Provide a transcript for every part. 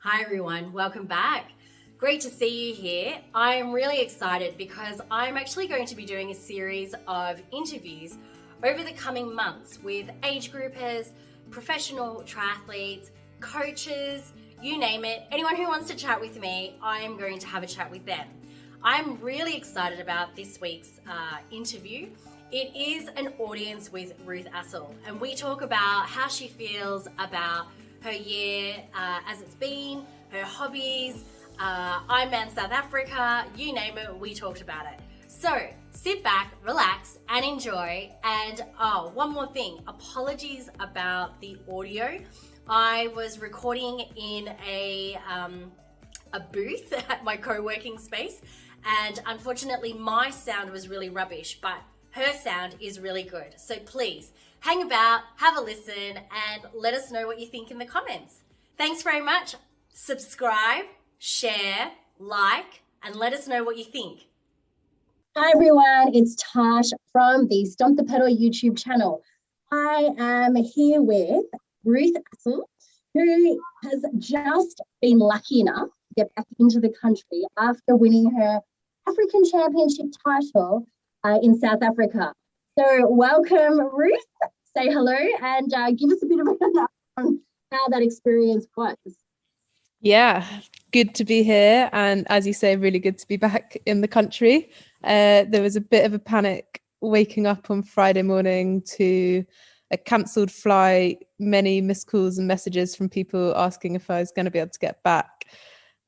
Hi everyone, welcome back. Great to see you here. I am really excited because I'm actually going to be doing a series of interviews over the coming months with age groupers, professional triathletes, coaches, you name it. Anyone who wants to chat with me, I'm going to have a chat with them. I'm really excited about this week's interview. It is an audience with Ruth Astle, and we talk about how she feels about her year as it's been, her hobbies, Ironman South Africa, you name it, we talked about it. So sit back, relax, and enjoy. And one more thing, apologies about the audio. I was recording in a booth at my co-working space, and unfortunately my sound was really rubbish, but her sound is really good. So please hang about, have a listen, and let us know what you think in the comments. Thanks very much. Subscribe, share, like, and let us know what you think. Hi everyone, it's Tash from the Stomp the Pedal YouTube channel. I am here with Ruth Astle, who has just been lucky enough to get back into the country after winning her African Championship title in South Africa. So welcome, Ruth. Say hello and give us a bit of an update on how that experience was. Yeah, good to be here. And as you say, really good to be back in the country. There was a bit of a panic waking up on Friday morning to a cancelled flight, many missed calls and messages from people asking if I was going to be able to get back.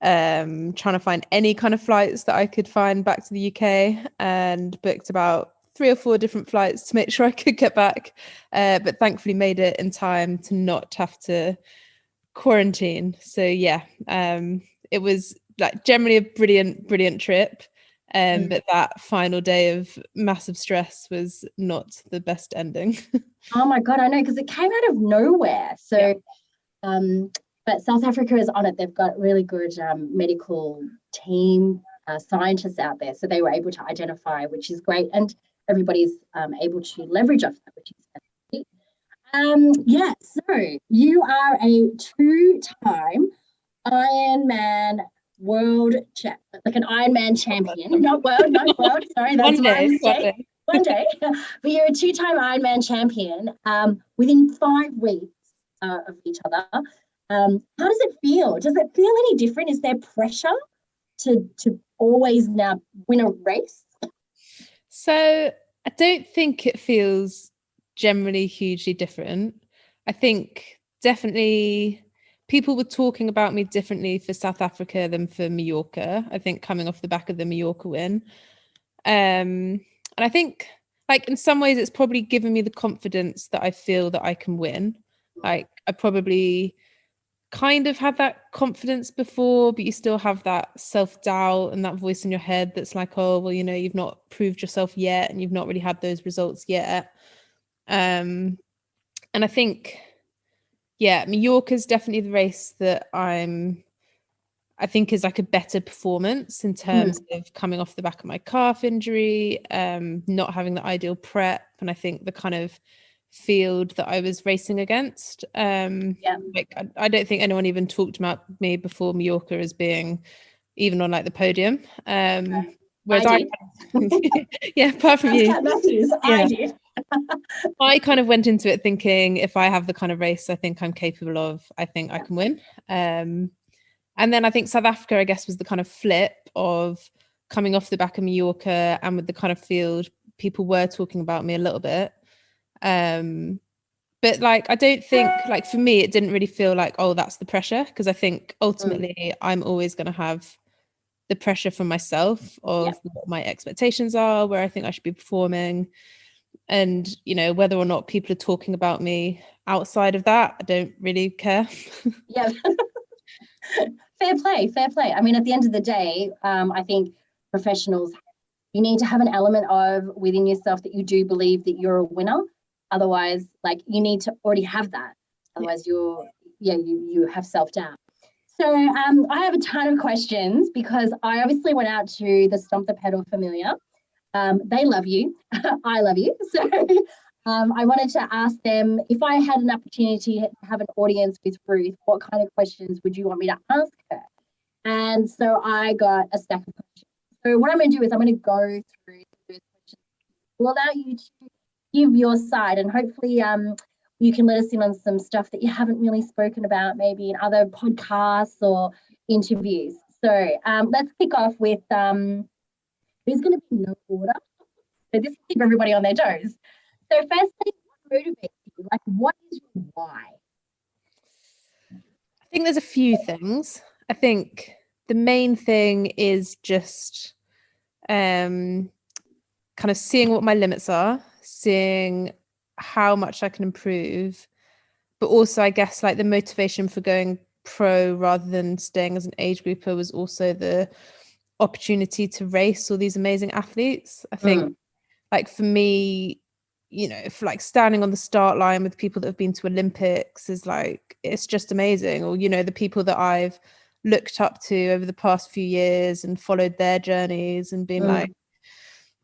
Trying to find any kind of flights that I could find back to the UK, and booked about 3 or 4 different flights to make sure I could get back, but thankfully made it in time to not have to quarantine. So yeah, it was like generally a brilliant trip, but that final day of massive stress was not the best ending. Oh my God, I know, because it came out of nowhere. So but South Africa is on it. They've got really good medical team, scientists out there, so they were able to identify, which is great, and everybody's able to leverage off that, which is fantastic. So you are a 2-time Ironman world like an Ironman champion, not world, sorry, that's my mistake. One day. But you're a 2-time Ironman champion within 5 weeks of each other. How does it feel? Does it feel any different? Is there pressure to always now win a race? So I don't think it feels generally hugely different. I think definitely people were talking about me differently for South Africa than for Mallorca, I think, coming off the back of the Mallorca win. And I think, like, in some ways it's probably given me the confidence that I feel that I can win. Like, I probably kind of had that confidence before, but you still have that self-doubt and that voice in your head that's like, oh, well, you know, you've not proved yourself yet and you've not really had those results yet. And I think, Mallorca's definitely the race that I think is like a better performance in terms of coming off the back of my calf injury, not having the ideal prep, and I think the kind of field that I was racing against. Like I don't think anyone even talked about me before Mallorca as being even on like the podium. Whereas I yeah, apart from you, I did. I kind of went into it thinking, if I have the kind of race I think I'm capable of, I think I can win. And then I think South Africa, I guess, was the kind of flip of coming off the back of Mallorca, and with the kind of field, people were talking about me a little bit. But like, I don't think, like, for me, it didn't really feel like, oh, that's the pressure, because I think ultimately I'm always going to have the pressure from myself of what my expectations are, where I think I should be performing. And, you know, whether or not people are talking about me outside of that, I don't really care. Yeah. Fair play. I mean, at the end of the day, I think professionals, you need to have an element of within yourself that you do believe that you're a winner. Otherwise, like, you need to already have that. Otherwise, you have self-doubt. So I have a ton of questions because I obviously went out to the Stomp the Pedal familiar. They love you. I love you. So I wanted to ask them, if I had an opportunity to have an audience with Ruth, what kind of questions would you want me to ask her? And so I got a stack of questions. So what I'm going to do is I'm going to go through those questions. We'll allow you to give your side, and hopefully you can let us in on some stuff that you haven't really spoken about, maybe in other podcasts or interviews. So let's kick off with there's going to be no order. So this will keep everybody on their toes. So firstly, what motivates you? Like, what is your why? I think there's a few things. I think the main thing is just kind of seeing what my limits are, seeing how much I can improve, but also I guess like the motivation for going pro rather than staying as an age grouper was also the opportunity to race all these amazing athletes. I think like for me, you know, if like standing on the start line with people that have been to Olympics is like, it's just amazing. Or, you know, the people that I've looked up to over the past few years and followed their journeys and been like,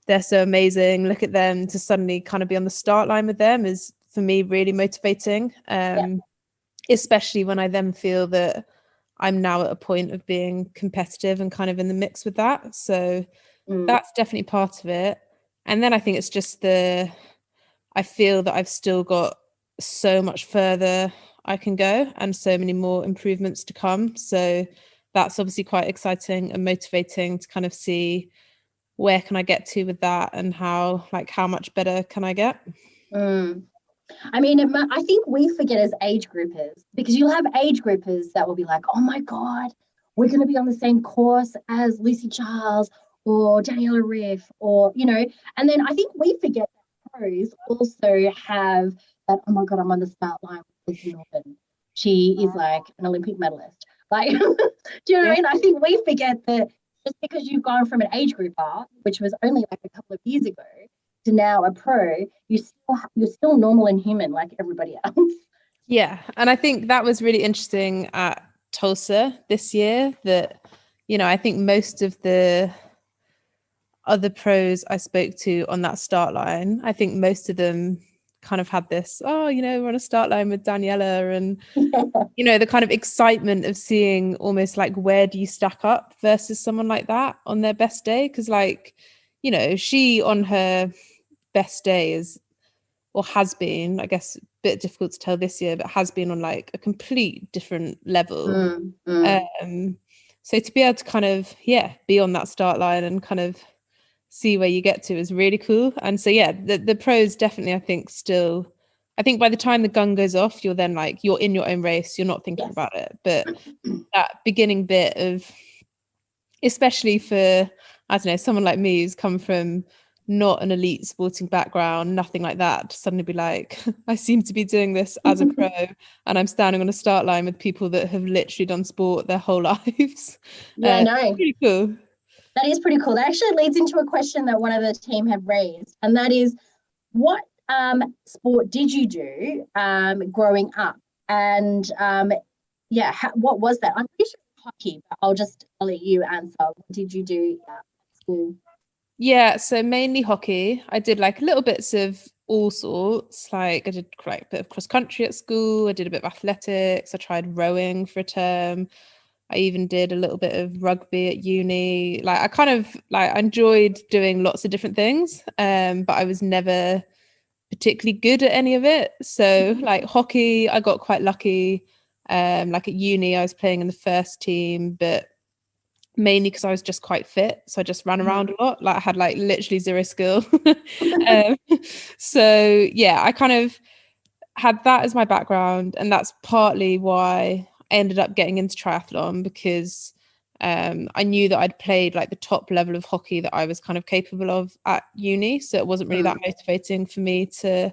they're so amazing, look at them, to suddenly kind of be on the start line with them is for me really motivating. Especially when I then feel that I'm now at a point of being competitive and kind of in the mix with that. So that's definitely part of it. And then I think it's just I feel that I've still got so much further I can go and so many more improvements to come. So that's obviously quite exciting and motivating to kind of see where can I get to with that and how much better can I get? I mean, I think we forget as age groupers, because you'll have age groupers that will be like, oh my God, we're going to be on the same course as Lucy Charles or Daniela Riff, or, you know, and then I think we forget that pros also have that, oh my God, I'm on the start line with Lucy Norton. She is like an Olympic medalist. Like, do you know what I mean? I think we forget that just because you've gone from an age grouper, which was only like a couple of years ago, to now a pro, you're still normal and human like everybody else. Yeah, and I think that was really interesting at Tulsa this year, that, you know, I think most of the other pros I spoke to on that start line, I think most of them kind of had this, oh, you know, we're on a start line with Daniela, and you know, the kind of excitement of seeing almost like, where do you stack up versus someone like that on their best day? Because like, you know, she on her best day is, or has been, I guess a bit difficult to tell this year, but has been on like a complete different level. So to be able to kind of be on that start line and kind of see where you get to is really cool. And so the pros definitely, I think still, I think by the time the gun goes off, you're then like, you're in your own race, you're not thinking about it. But that beginning bit of, especially for, I don't know, someone like me who's come from not an elite sporting background, nothing like that, to suddenly be like, I seem to be doing this as a pro and I'm standing on a start line with people that have literally done sport their whole lives. Yeah, I know. Pretty cool. That is pretty cool. That actually leads into a question that one of the team have raised, and that is, what sport did you do growing up? And what was that? I'm pretty sure it's hockey, but I'll let you answer. What did you do at school? Yeah, so mainly hockey. I did like little bits of all sorts. Like I did quite a bit of cross country at school. I did a bit of athletics. I tried rowing for a term. I even did a little bit of rugby at uni. Like I kind of I enjoyed doing lots of different things, but I was never particularly good at any of it. So like hockey, I got quite lucky. Like at uni, I was playing in the first team, but mainly because I was just quite fit, so I just ran around a lot. Like I had like literally zero skill. So I kind of had that as my background, and that's partly why I ended up getting into triathlon, because I knew that I'd played like the top level of hockey that I was kind of capable of at uni, so it wasn't really that motivating for me to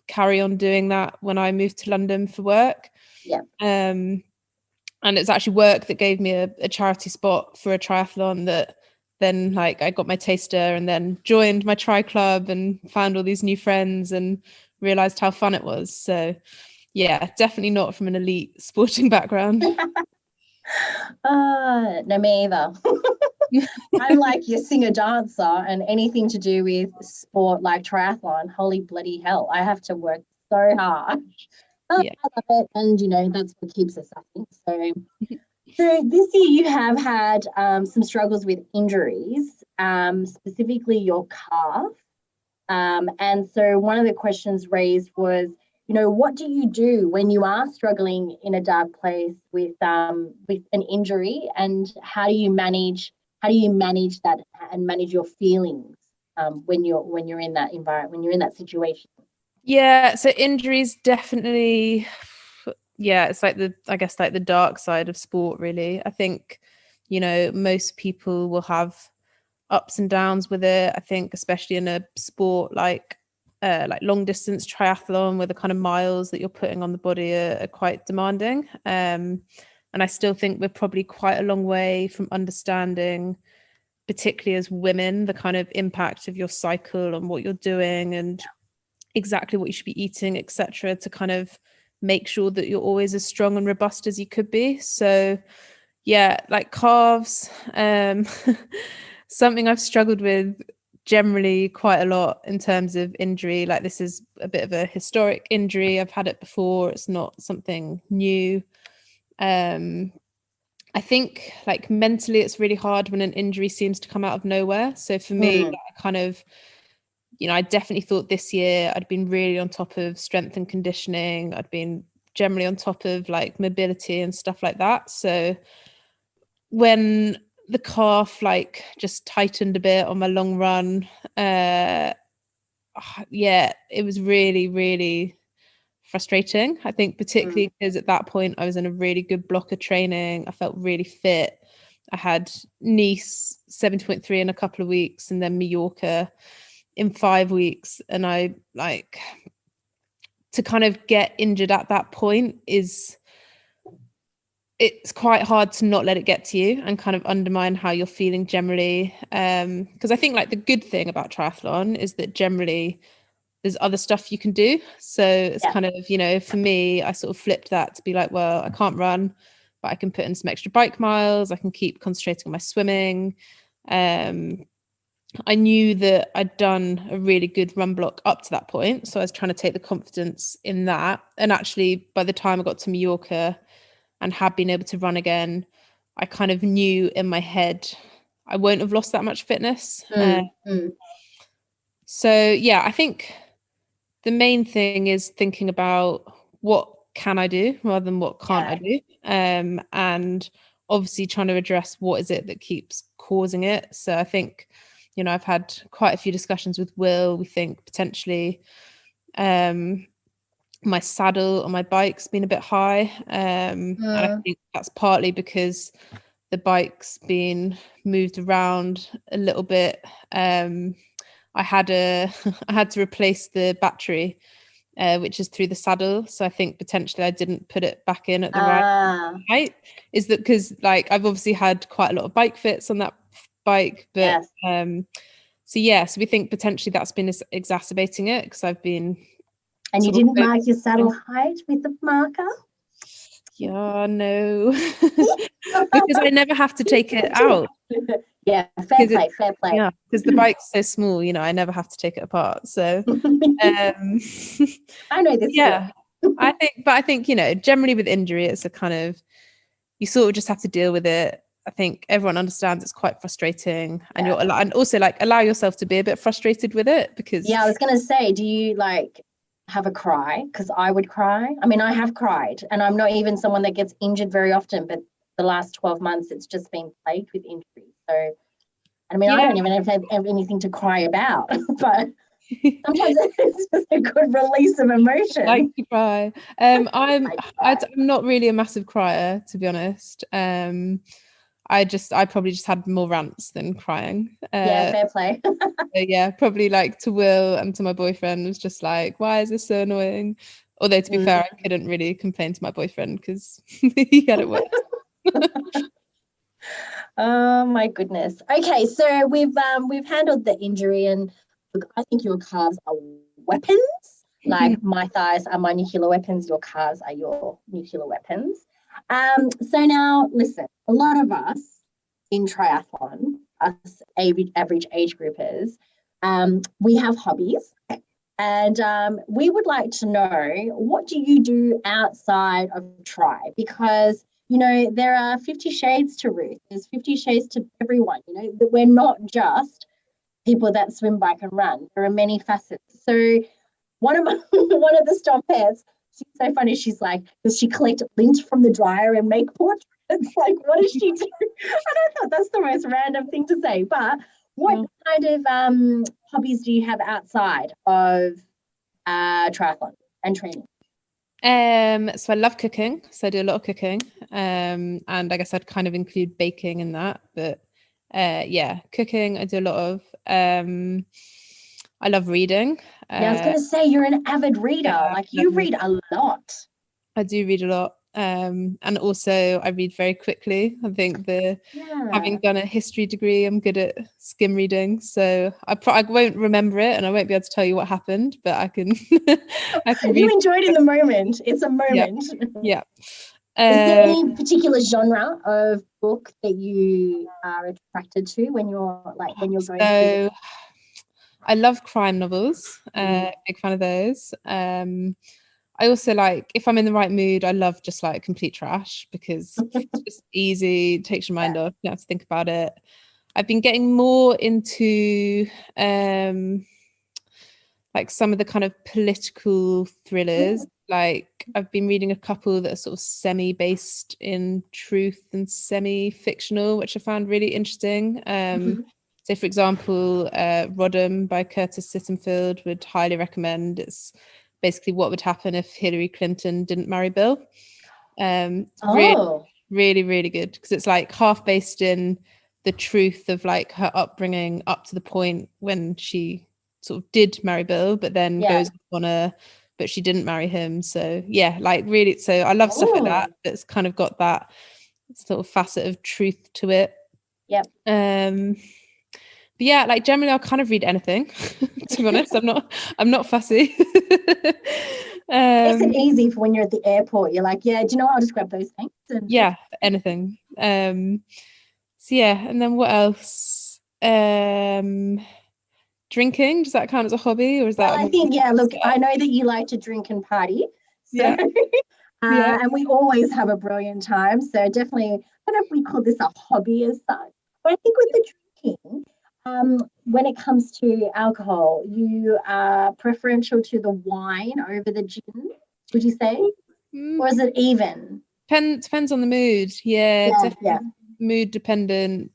carry on doing that when I moved to London for work. And it's actually work that gave me a charity spot for a triathlon, that then like I got my taster and then joined my tri club and found all these new friends and realized how fun it was. So definitely not from an elite sporting background. No, me either. I'm like your singer dancer, and anything to do with sport like triathlon, holy bloody hell, I have to work so hard. But Yeah. I love it, and you know that's what keeps us, I think. So this year you have had some struggles with injuries, specifically your calf. And so one of the questions raised was, you know, what do you do when you are struggling in a dark place with an injury, and how do you manage that and manage your feelings when you're in that environment, when you're in that situation? Yeah, so injuries definitely, yeah, it's like I guess like the dark side of sport, really. I think, you know, most people will have ups and downs with it. I think especially in a sport like long distance triathlon, where the kind of miles that you're putting on the body are quite demanding. And I still think we're probably quite a long way from understanding, particularly as women, the kind of impact of your cycle and what you're doing and exactly what you should be eating, etc., to kind of make sure that you're always as strong and robust as you could be. So yeah, like calves, something I've struggled with generally quite a lot in terms of injury. Like this is a bit of a historic injury. I've had it before. It's not something new. I think like mentally it's really hard when an injury seems to come out of nowhere. So for me, I kind of, you know, I definitely thought this year I'd been really on top of strength and conditioning. I'd been generally on top of like mobility and stuff like that. So when the calf like just tightened a bit on my long run, yeah, it was really, really frustrating. I think particularly because at that point I was in a really good block of training. I felt really fit. I had Nice 70.3 in a couple of weeks, and then Mallorca in 5 weeks. And I like to kind of get injured at that point it's quite hard to not let it get to you and kind of undermine how you're feeling generally. Because I think like the good thing about triathlon is that generally there's other stuff you can do. So it's kind of, you know, for me, I sort of flipped that to be like, well, I can't run, but I can put in some extra bike miles. I can keep concentrating on my swimming. I knew that I'd done a really good run block up to that point. So I was trying to take the confidence in that. And actually, by the time I got to Mallorca and had been able to run again, I kind of knew in my head I won't have lost that much fitness. So yeah, I think the main thing is thinking about what can I do rather than what can't I do, and obviously trying to address what is it that keeps causing it. So I think, you know, I've had quite a few discussions with Will. We think potentially my saddle on my bike's been a bit high, and I think that's partly because the bike's been moved around a little bit. I had to replace the battery, which is through the saddle. So I think potentially I didn't put it back in at the right height. Is that because like I've obviously had quite a lot of bike fits on that bike, but so we think potentially that's been exacerbating it because I've been. And you didn't mark your saddle height with the marker? Yeah, no, because I never have to take it out. Yeah, fair play. Yeah, because the bike's so small, you know, I never have to take it apart. So I know this. Yeah, I think, you know, generally with injury, it's a kind of, you sort of just have to deal with it. I think everyone understands it's quite frustrating, and and also like allow yourself to be a bit frustrated with it because. Yeah, I was going to say, do you like have a cry? Because I would cry. I mean, I have cried, and I'm not even someone that gets injured very often, but the last 12 months it's just been plagued with injuries. So I mean, I don't even have anything to cry about, but sometimes it's just a good release of emotion. Like to cry. I'm not really a massive crier, to be honest. I probably just had more rants than crying. Fair play. So yeah, probably like to Will and to my boyfriend was just like, why is this so annoying? Although to be fair, I couldn't really complain to my boyfriend because he had it worse. Oh my goodness. Okay, so we've handled the injury, and look, I think your calves are weapons. Like my thighs are my nuclear weapons, your calves are your nuclear weapons. So now listen, a lot of us in triathlon, us average age groupers, we have hobbies. And we would like to know, what do you do outside of tri? Because, you know, there are 50 shades to Ruth. There's 50 shades to everyone, you know, that we're not just people that swim, bike and run. There are many facets. So one of the Stomp heads, she's so funny. She's like, does she collect lint from the dryer and make portraits? Like, what does she do? And I thought that's the most random thing to say. But what kind of hobbies do you have outside of triathlon and training? So I love cooking. So I do a lot of cooking. And I guess I'd kind of include baking in that. But cooking I do a lot of. I love reading. I was going to say, you're an avid reader. Like, you read a lot. I do read a lot. And also I read very quickly. I think having done a history degree, I'm good at skim reading. So I won't remember it and I won't be able to tell you what happened, but I can You enjoyed in the moment. It's a moment. Yeah. Is there any particular genre of book that you are attracted to when you're going through? I love crime novels. Big fan of those. I also like, if I'm in the right mood, I love just like complete trash because it's just easy, takes your mind off, you don't have to think about it. I've been getting more into like some of the kind of political thrillers. Like I've been reading a couple that are sort of semi-based in truth and semi-fictional, which I found really interesting. So for example, Rodham by Curtis Sittenfeld would highly recommend. It's basically what would happen if Hillary Clinton didn't marry Bill. Really, really, really good because it's like half based in the truth of like her upbringing up to the point when she sort of did marry Bill, but then goes on but she didn't marry him. So yeah, like really, so I love stuff like that. That's kind of got that sort of facet of truth to it. Yep. But yeah, like generally I'll kind of read anything, to be honest. I'm not fussy. Makes it easy for when you're at the airport. You're like, yeah, do you know what? I'll just grab those things. Yeah, anything. So yeah, and then what else? Drinking, does that count as a hobby or is that? Well, I think, look, I know that you like to drink and party. So, and we always have a brilliant time. So definitely, I don't know if we call this a hobby as such, but I think with the drinking, when it comes to alcohol, you are preferential to the wine over the gin, would you say? Or is it even? Depends on the mood. Mood dependent.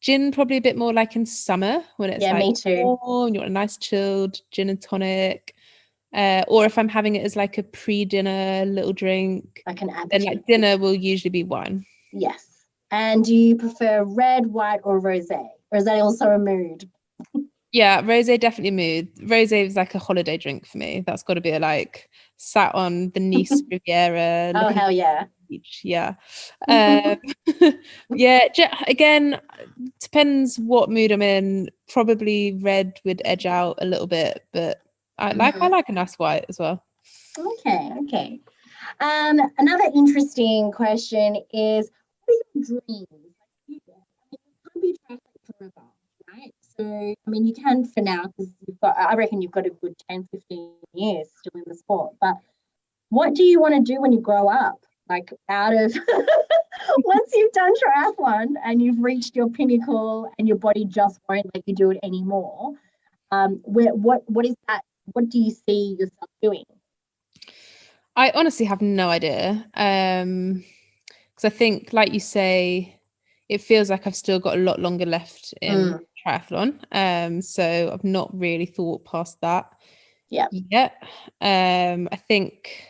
Gin probably a bit more like in summer when it's like me too. warm, you want a nice chilled gin and tonic. Or if I'm having it as like a pre-dinner little drink, like an appetizer. Then like dinner will usually be wine. Yes. And do you prefer red, white, or rosé? Or is that also a mood? Yeah, rosé definitely mood. Rosé is like a holiday drink for me. That's got to be like sat on the Nice Riviera. Oh hell yeah! Beach. Yeah, Again, depends what mood I'm in. Probably red would edge out a little bit, but I like a nice white as well. Okay. Another interesting question is, what are your dreams? You can't be a triathlete forever, right? So, I mean, you can for now because I reckon you've got a good 10, 15 years still in the sport. But what do you want to do when you grow up? Like out of once you've done triathlon and you've reached your pinnacle and your body just won't let you do it anymore. What is that? What do you see yourself doing? I honestly have no idea. Because I think, like you say, it feels like I've still got a lot longer left in triathlon. So I've not really thought past that yet. I think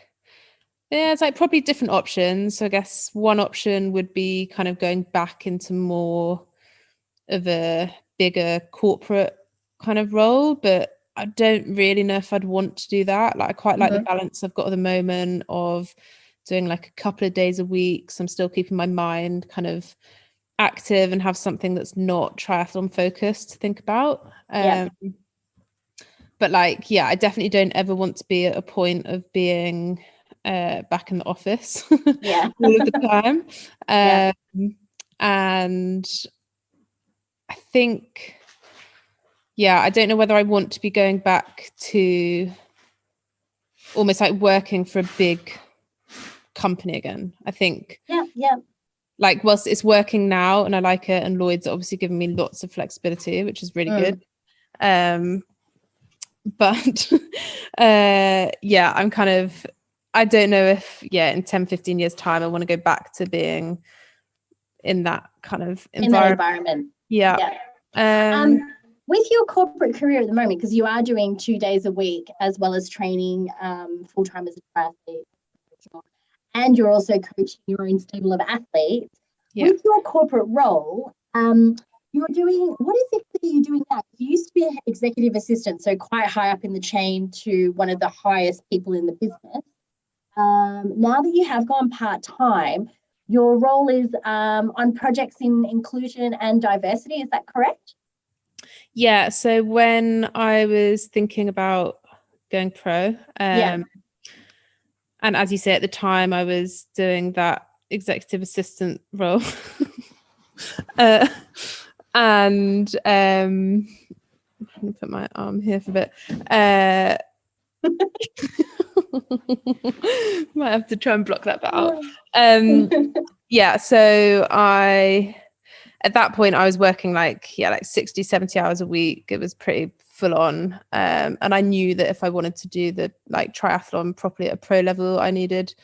it's like probably different options. So I guess one option would be kind of going back into more of a bigger corporate kind of role, but I don't really know if I'd want to do that. Like I quite like the balance I've got at the moment of doing like a couple of days a week. So I'm still keeping my mind kind of active and have something that's not triathlon focused to think about. But like, I definitely don't ever want to be at a point of being back in the office all of the time. And I think, I don't know whether I want to be going back to almost like working for a big company again. I think like whilst it's working now and I like it, and Lloyd's obviously given me lots of flexibility, which is really good, but I'm kind of, I don't know if in 10-15 years time I want to go back to being in that kind of environment. With your corporate career at the moment, because you are doing 2 days a week as well as training full-time as a triathlete, and you're also coaching your own stable of athletes, with your corporate role, you're doing, what exactly are you doing now? You used to be an executive assistant, so quite high up in the chain to one of the highest people in the business. Now that you have gone part-time, your role is on projects in inclusion and diversity, is that correct? Yeah, so when I was thinking about going pro, and as you say, at the time I was doing that executive assistant role, and let me put my arm here for a bit. Might have to try and block that bit out. So at that point I was working like 60-70 hours a week. It was pretty full on, and I knew that if I wanted to do the like triathlon properly at a pro level, I needed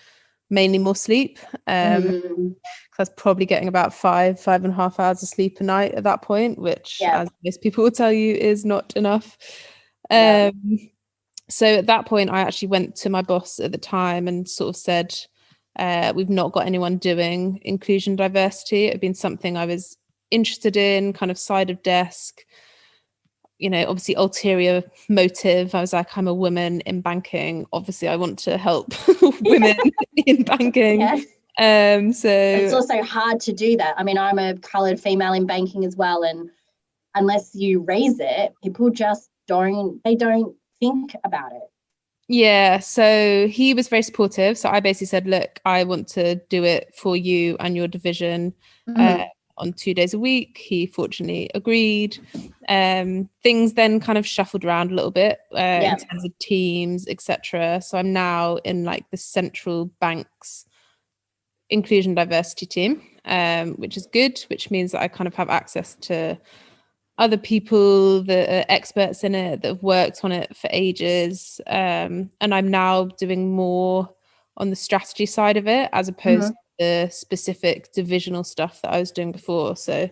mainly more sleep, because I was probably getting about 5.5 hours of sleep a night at that point, which as most people will tell you is not enough. So at that point I actually went to my boss at the time and sort of said, we've not got anyone doing inclusion diversity. It had been something I was interested in, kind of side of desk, obviously ulterior motive. I was like, I'm a woman in banking, obviously I want to help women in banking. So it's also hard to do that. I mean, I'm a coloured female in banking as well, and unless you raise it, people just don't think about it. So he was very supportive. So I basically said, look, I want to do it for you and your division on 2 days a week. He fortunately agreed. Things then kind of shuffled around a little bit in terms of teams, etc. So I'm now in like the central bank's inclusion diversity team, which is good, which means that I kind of have access to other people that are experts in it, that have worked on it for ages, and I'm now doing more on the strategy side of it as opposed to the specific divisional stuff that I was doing before. So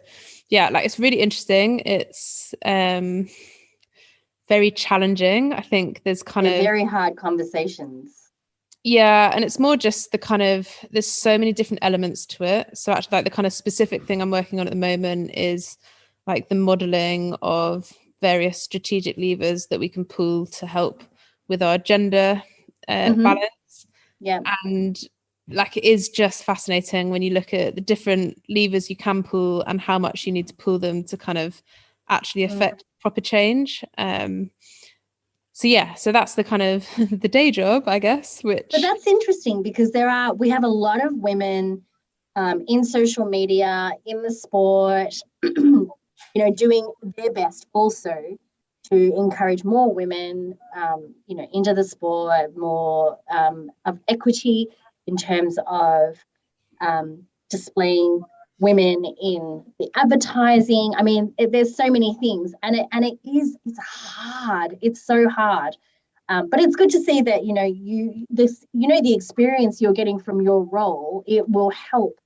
it's really interesting. It's very challenging. I think there's very hard conversations. And it's more just the kind of, there's so many different elements to it. So actually like the kind of specific thing I'm working on at the moment is like the modeling of various strategic levers that we can pull to help with our gender balance. And like, it is just fascinating when you look at the different levers you can pull and how much you need to pull them to kind of actually affect proper change. So that's the kind of the day job, I guess. But that's interesting because we have a lot of women in social media, in the sport, doing their best also to encourage more women, into the sport, more of equity in terms of displaying women in the advertising. I mean, there's so many things, and it's hard. It's so hard. But it's good to see that, the experience you're getting from your role, it will help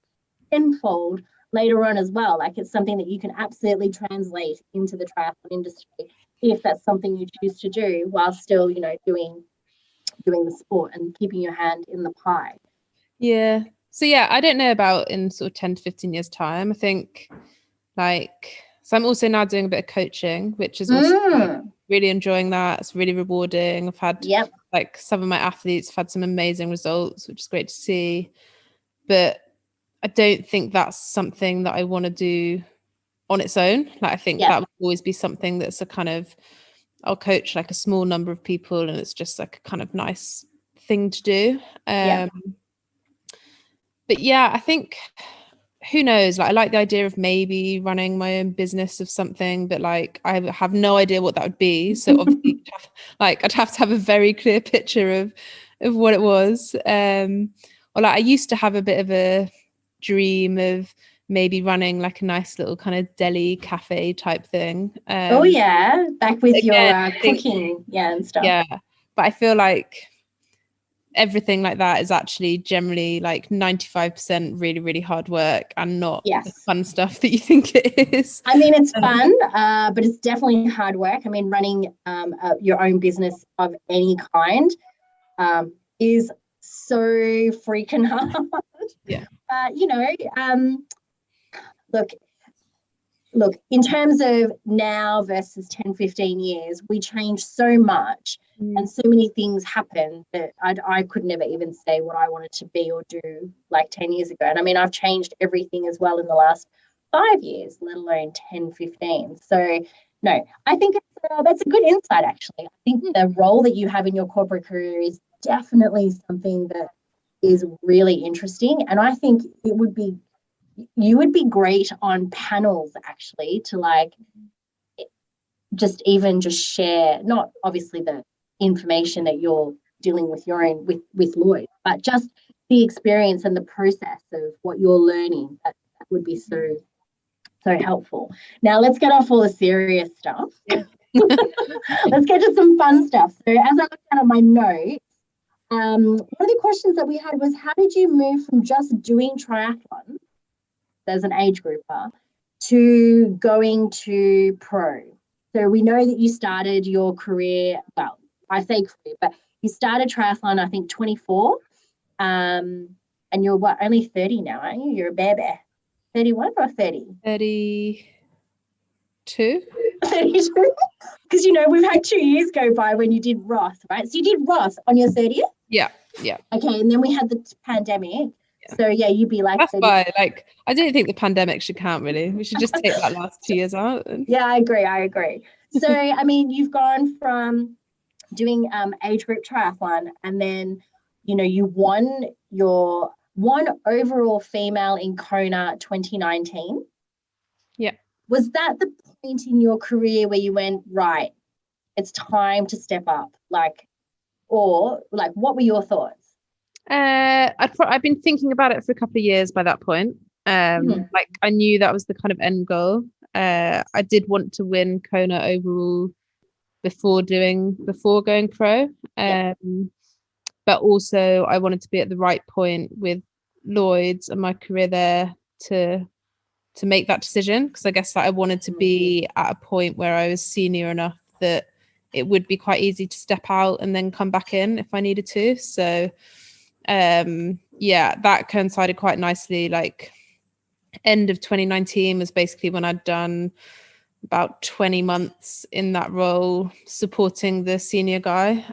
tenfold later on as well. Like, it's something that you can absolutely translate into the triathlon industry if that's something you choose to do while still, doing the sport and keeping your hand in the pie. So I don't know about in sort of 10-15 years time. I think so I'm also now doing a bit of coaching, which is also really enjoying that. It's really rewarding. I've had like some of my athletes have had some amazing results, which is great to see. But I don't think that's something that I want to do on its own. Like, I think that would always be something that's a kind of, I'll coach like a small number of people and it's just like a kind of nice thing to do. But I think who knows, like I like the idea of maybe running my own business of something, but like I have no idea what that would be. So obviously I'd have to have a very clear picture of what it was. Or like I used to have a bit of a dream of maybe running like a nice little kind of deli cafe type thing. Oh yeah, back with again, your cooking, and stuff. Yeah, but I feel like everything like that is actually generally like 95% really, really hard work and not the fun stuff that you think it is. I mean, it's fun, but it's definitely hard work. I mean, running your own business of any kind is so freaking hard. Yeah. Look, in terms of now versus 10, 15 years, we changed so much and so many things happen that I could never even say what I wanted to be or do like 10 years ago. And I mean, I've changed everything as well in the last 5 years, let alone 10, 15. So no, I think that's a good insight, actually. I think the role that you have in your corporate career is definitely something that is really interesting. And I think you would be great on panels, actually, to like just share, not obviously the information that you're dealing with your own with Lloyd, but just the experience and the process of what you're learning. That would be so helpful. Now let's get off all the serious stuff. Yeah. Let's get to some fun stuff. So as I look down at my notes, one of the questions that we had was, how did you move from just doing triathlon as an age grouper to going to pro? So we know that you started your career, well, I say career, but you started triathlon, I think 24, and you're only 30 now, aren't you? You're a bear. 31 or 30? 32. 32? Because, we've had 2 years go by when you did Ross, right? So you did Ross on your 30th? Yeah. Okay, and then we had the pandemic. Yeah. So, yeah, you'd be like... That's why, like, I don't think the pandemic should count, really. We should just take that last 2 years out. Yeah, I agree. So, I mean, you've gone from doing age group triathlon, and then, you won your one overall female in Kona 2019. Yeah. Was that the point in your career where you went, right, it's time to step up? What were your thoughts? I've been thinking about it for a couple of years by that point. Like I knew that was the kind of end goal. I did want to win Kona overall before going pro. But also I wanted to be at the right point with Lloyd's and my career there to make that decision, because I guess that I wanted to be at a point where I was senior enough that it would be quite easy to step out and then come back in if I needed to. So that coincided quite nicely. Like end of 2019 was basically when I'd done about 20 months in that role supporting the senior guy.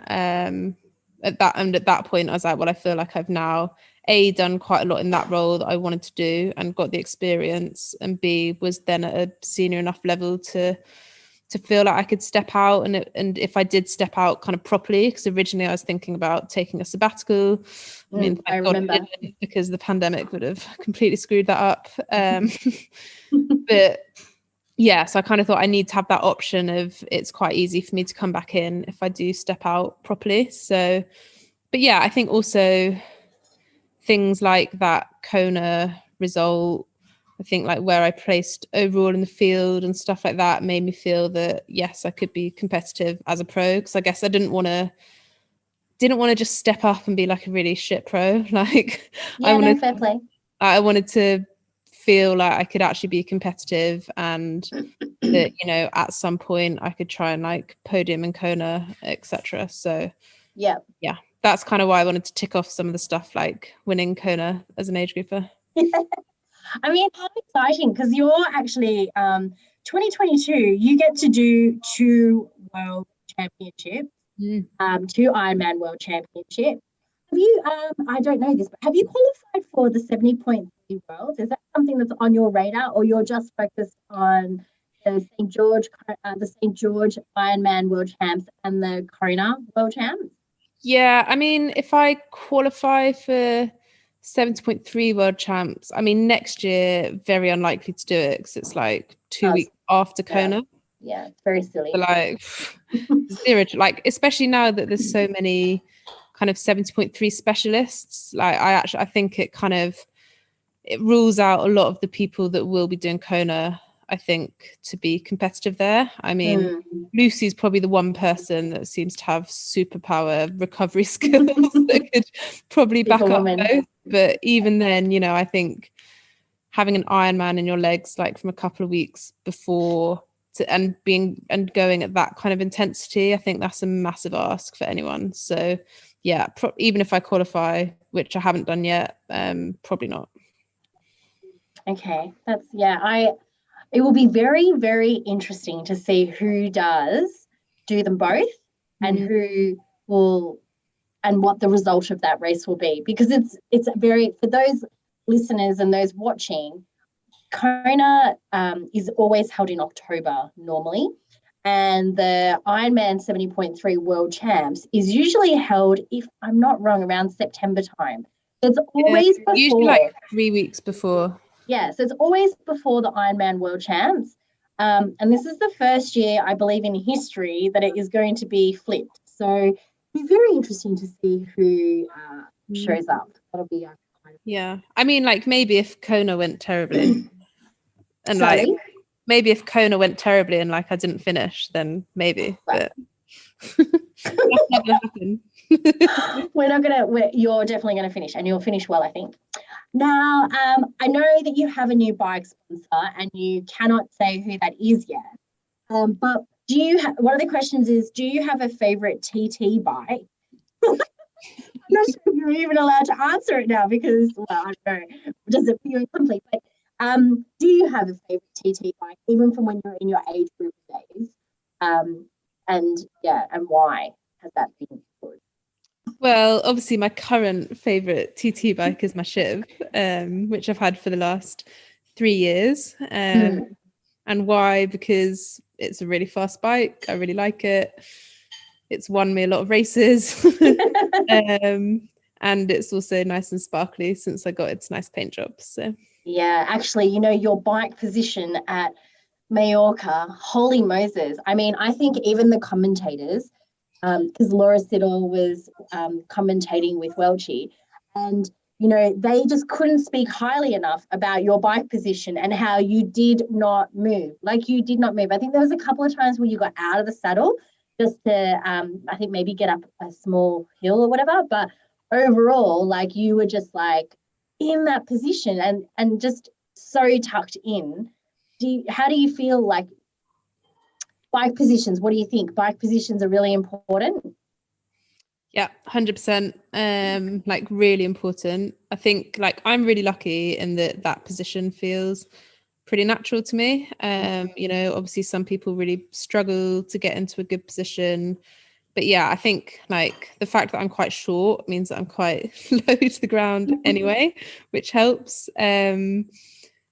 At that point I was like, well, I feel like I've now done quite a lot in that role that I wanted to do and got the experience, and B, was then at a senior enough level to feel like I could step out, and if I did step out kind of properly, because originally I was thinking about taking a sabbatical. I mean, I remember. God, I didn't, because the pandemic would have completely screwed that up. But yeah, so I kind of thought I need to have that option of it's quite easy for me to come back in if I do step out properly. So, but yeah, I think also things like that Kona result, I think like where I placed overall in the field and stuff like that made me feel that yes, I could be competitive as a pro, because I guess I didn't want to just step up and be like a really shit pro. Like fair play. I wanted to feel like I could actually be competitive, and that at some point I could try and like podium in Kona, etc. So yeah, that's kind of why I wanted to tick off some of the stuff like winning Kona as an age grouper. I mean, how exciting, because you're actually 2022, you get to do 2 world championships, 2 Ironman world championships. Have you, I don't know this, but have you qualified for the 70.3 worlds? Is that something that's on your radar, or you're just focused on the St. George Ironman world champs and the Kona world champs? Yeah, I mean, if I qualify for 70.3 world champs. I mean, next year, very unlikely to do it because it's like 2 weeks after Kona. Yeah, it's very silly. So like zero, like especially now that there's so many kind of 70.3 specialists. Like I think it rules out a lot of the people that will be doing Kona, I think, to be competitive there. I mean, Lucy's probably the one person that seems to have superpower recovery skills that could probably back up both. But even then, you know, I think having an Ironman in your legs, like from a couple of weeks before and going at that kind of intensity, I think that's a massive ask for anyone. So yeah, even if I qualify, which I haven't done yet, probably not. Okay, it will be very, very interesting to see who does do them both and who will, and what the result of that race will be, because it's very, for those listeners and those watching, Kona is always held in October normally, and the Ironman 70.3 World Champs is usually held, if I'm not wrong, around September time. So it's always before. Usually like 3 weeks before. Yeah, so it's always before the Ironman World Champs. And this is the first year, I believe, in history that it is going to be flipped. So it'll be very interesting to see who shows up. That'll be yeah. I mean, like maybe if Kona went terribly and Sorry? like maybe if Kona went terribly and like I didn't finish, then maybe. But that's not gonna happen. You're definitely going to finish, and you'll finish well, I think. Now, I know that you have a new bike sponsor and you cannot say who that is yet. But one of the questions is, do you have a favorite TT bike? I'm not sure if you're even allowed to answer it now because, well, I don't know, does it feel incomplete? But do you have a favorite TT bike, even from when you're in your age group days? And why has that been good? Well, obviously my current favourite TT bike is my Shiv, which I've had for the last 3 years. And why? Because it's a really fast bike. I really like it. It's won me a lot of races. And it's also nice and sparkly since I got its nice paint job. So yeah, actually, you know, your bike position at Mallorca, holy Moses. I mean, I think even the commentators, because Laura Siddle was commentating with Welchie, and, you know, they just couldn't speak highly enough about your bike position and how you did not move. Like, you did not move. I think there was a couple of times where you got out of the saddle just to, I think, maybe get up a small hill or whatever. But overall, like, you were just like in that position and just so tucked in. How do you feel like bike positions? What do you think? Bike positions are really important? Yeah, 100%. Like really important. I think like I'm really lucky in that position feels pretty natural to me. You know, obviously some people really struggle to get into a good position. But yeah, I think like the fact that I'm quite short means that I'm quite low to the ground anyway, which helps.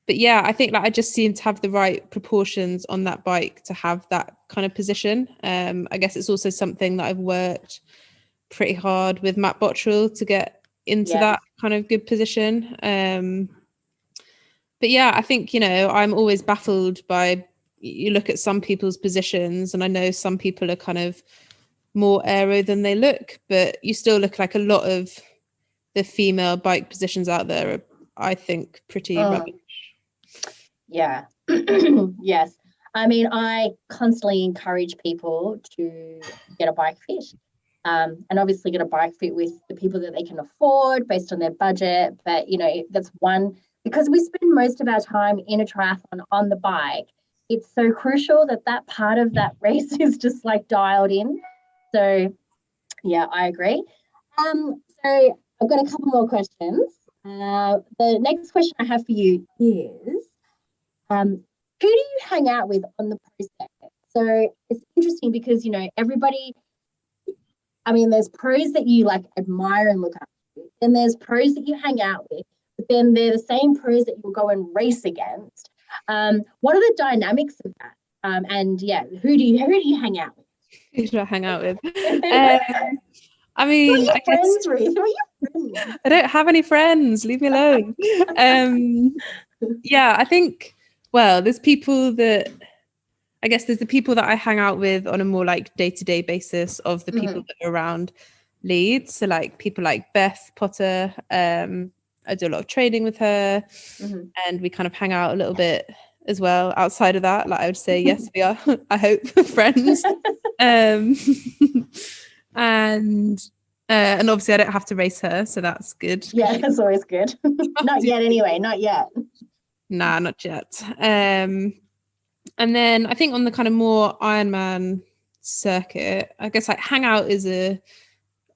But yeah, I think like I just seem to have the right proportions on that bike to have that kind of position. I guess it's also something that I've worked pretty hard with Matt Bottrell to get into that kind of good position. But yeah, I think, you know, I'm always baffled by, you look at some people's positions and I know some people are kind of more aero than they look, but you still look like a lot of the female bike positions out there are, I think, pretty rubbish. Yeah. Yes. I mean, I constantly encourage people to get a bike fit, and obviously get a bike fit with the people that they can afford based on their budget. But, you know, that's one, because we spend most of our time in a triathlon on the bike. It's so crucial that part of that race is just like dialed in. So, yeah, I agree. So I've got a couple more questions. The next question I have for you is, who do you hang out with on the pro circuit? So it's interesting because, you know, everybody, I mean, there's pros that you like admire and look up to, and there's pros that you hang out with, but then they're the same pros that you'll go and race against. What are the dynamics of that? And yeah, who do you hang out with? Who should I hang out with? I mean, I guess friends, Ruth? Who are your friends? I don't have any friends. Leave me alone. Yeah, I think, well, there's people that, I guess there's the people that I hang out with on a more like day-to-day basis of the people that are around Leeds. So like people like Beth Potter, I do a lot of training with her, and we kind of hang out a little bit as well. Outside of that, like I would say, yes, we are, I hope, friends. And obviously I don't have to race her, so that's good. Yeah, that's always good. Not yet anyway, not yet. Nah, not yet. And then I think on the kind of more Ironman circuit, I guess like Hangout is a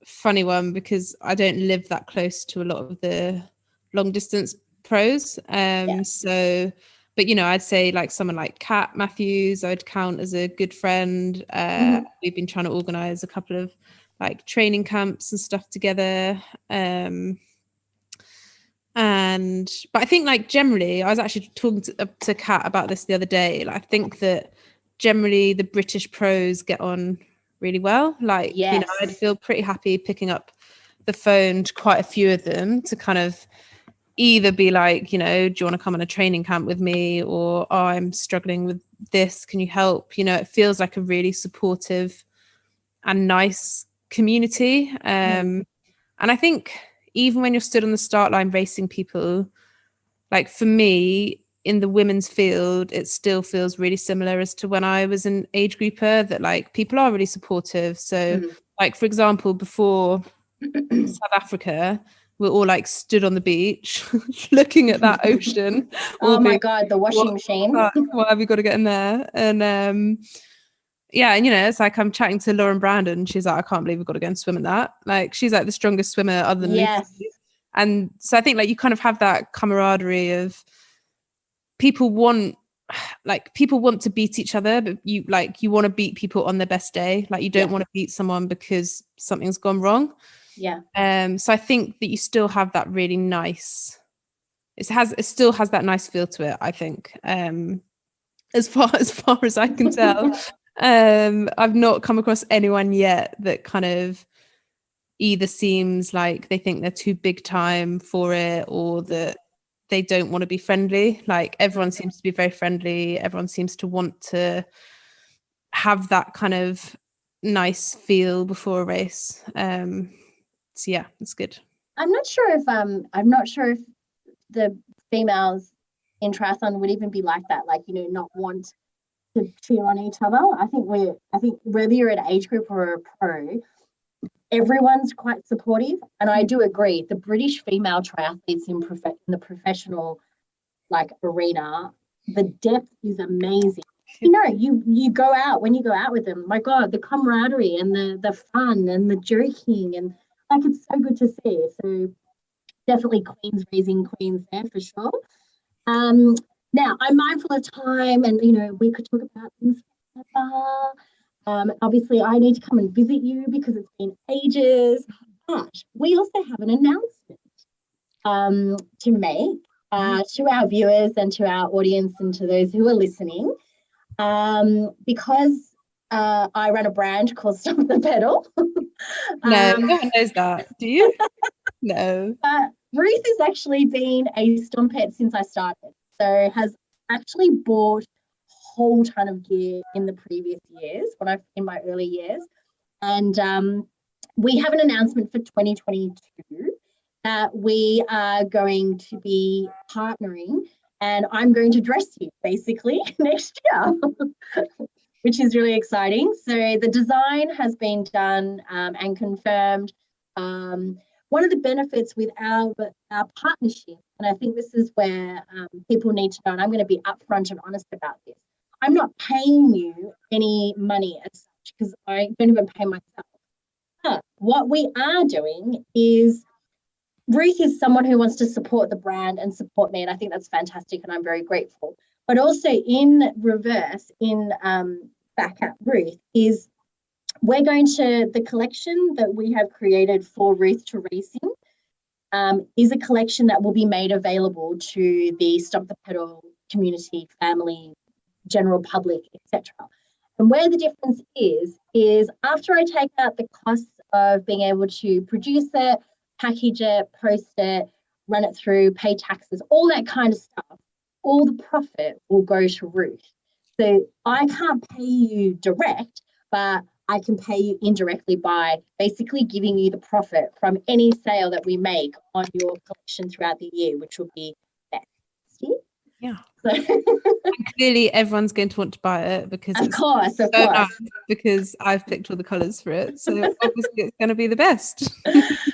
funny one because I don't live that close to a lot of the long distance pros. So, but I'd say like someone like Kat Matthews, I'd count as a good friend. We've been trying to organize a couple of like training camps and stuff together. But I think like generally, I was actually talking to Kat about this the other day. Like, I think that generally the British pros get on really well. Like, I'd feel pretty happy picking up the phone to quite a few of them to kind of either be like, do you want to come on a training camp with me, or I'm struggling with this, can you help? It feels like a really supportive and nice community. And I think even when you're stood on the start line racing people, like for me in the women's field, it still feels really similar as to when I was an age grouper, that like people are really supportive. So like, for example, before South Africa, we're all like stood on the beach looking at that ocean. Oh my God, the washing machine. Why have we got to get in there? And yeah, and it's like I'm chatting to Lauren Brandon. She's like, I can't believe we've got to go and swim in that. Like, she's like the strongest swimmer other than Lucy. And so I think like you kind of have that camaraderie of people want to beat each other, but you want to beat people on their best day. Like, you don't want to beat someone because something's gone wrong. Yeah. So I think that you still have that really nice. It still has that nice feel to it, I think. As far as I can tell. I've not come across anyone yet that kind of either seems like they think they're too big time for it, or that they don't want to be friendly. Like, everyone seems to be very friendly. Everyone seems to want to have that kind of nice feel before a race. So yeah, it's good. I'm not sure if the females in triathlon would even be like that. Like, not want to cheer on each other. I think whether you're an age group or a pro, everyone's quite supportive. And I do agree, the British female triathletes in the professional like arena, the depth is amazing. You go out, when you go out with them, my God, the camaraderie and the fun and the joking, and like, it's so good to see. So definitely queens raising queens there for sure. Now, I'm mindful of time, and we could talk about things forever. Obviously, I need to come and visit you because it's been ages. But we also have an announcement to make to our viewers and to our audience and to those who are listening. Because I run a brand called Stomp the Pedal. No one knows that. Do you? No. Ruth has actually been a stompette since I started. So has actually bought a whole ton of gear in the previous years, in my early years. And we have an announcement for 2022 that we are going to be partnering, and I'm going to dress you basically next year, which is really exciting. So the design has been done and confirmed. One of the benefits with our partnership, and I think this is where people need to know, and I'm going to be upfront and honest about this, I'm not paying you any money as such, because I don't even pay myself. But what we are doing is, Ruth is someone who wants to support the brand and support me, and I think that's fantastic, and I'm very grateful. But also in reverse, back at Ruth, is we're going to, the collection that we have created for Ruth to Racing is a collection that will be made available to the Stomp the Pedal community, family, general public, etc. And where the difference is after I take out the costs of being able to produce it, package it, post it, run it through, pay taxes, all that kind of stuff. All the profit will go to Ruth. So I can't pay you direct, but I can pay you indirectly by basically giving you the profit from any sale that we make on your collection throughout the year, which will be best. Yeah. So and clearly everyone's going to want to buy it because of course. Nice because I've picked all the colours for it. So obviously it's going to be the best.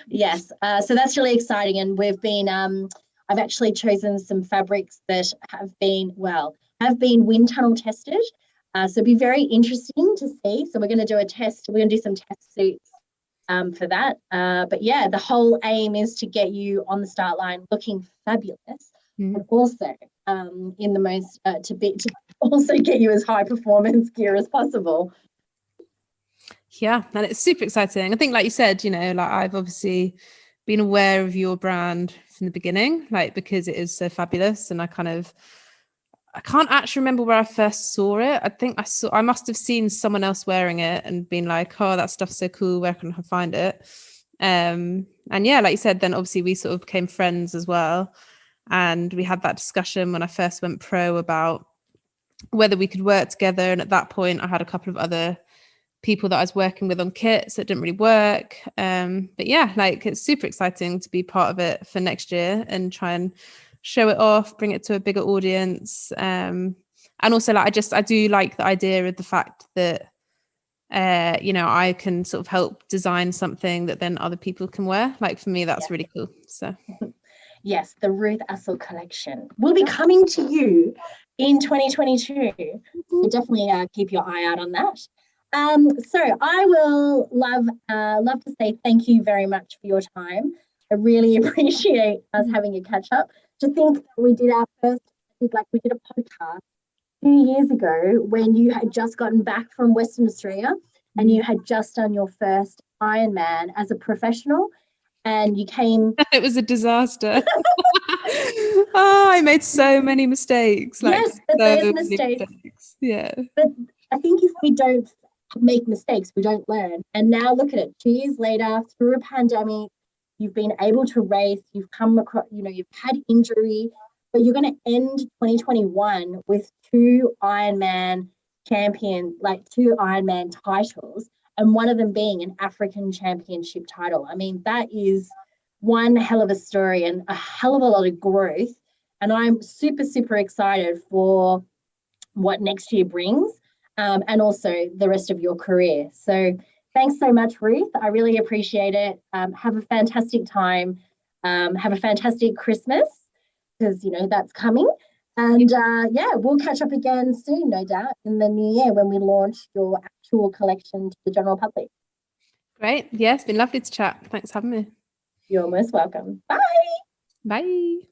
Yes. So that's really exciting. And we've been, I've actually chosen some fabrics that have been wind tunnel tested. So it'd be very interesting to see. So we're going to do a test. We're going to do some test suits for that. But yeah, the whole aim is to get you on the start line looking fabulous, and also in the most to also get you as high performance gear as possible. Yeah, and it's super exciting. I think, like you said, like I've obviously been aware of your brand from the beginning, like because it is so fabulous, and I can't actually remember where I first saw it. I think I must have seen someone else wearing it and been like, oh, that stuff's so cool, where can I find it? And yeah, like you said, then obviously we sort of became friends as well. And we had that discussion when I first went pro about whether we could work together. And at that point, I had a couple of other people that I was working with on kits that didn't really work. But yeah, like it's super exciting to be part of it for next year and try and show it off, bring it to a bigger audience. And also like I do like the idea of the fact that I can sort of help design something that then other people can wear. Like for me, that's really cool. So yes, the Ruth Astle collection will be coming to you in 2022. So definitely keep your eye out on that. So I will love to say thank you very much for your time. I really appreciate us having a catch up. To think that we did a podcast 2 years ago when you had just gotten back from Western Australia and you had just done your first Ironman as a professional, and you came. It was a disaster. I made so many mistakes. Yes, but those mistakes. Yeah. But I think if we don't make mistakes, we don't learn. And now look at it, 2 years later, through a pandemic, you've been able to race, you've come across, you've had injury, but you're going to end 2021 with 2 Ironman titles, and one of them being an African championship title. I mean, that is one hell of a story and a hell of a lot of growth. And I'm super, super excited for what next year brings, and also the rest of your career. So thanks so much, Ruth. I really appreciate it. Have a fantastic time. Have a fantastic Christmas, because, that's coming. And we'll catch up again soon, no doubt, in the new year when we launch your actual collection to the general public. Great. Yeah, it's been lovely to chat. Thanks for having me. You're most welcome. Bye. Bye.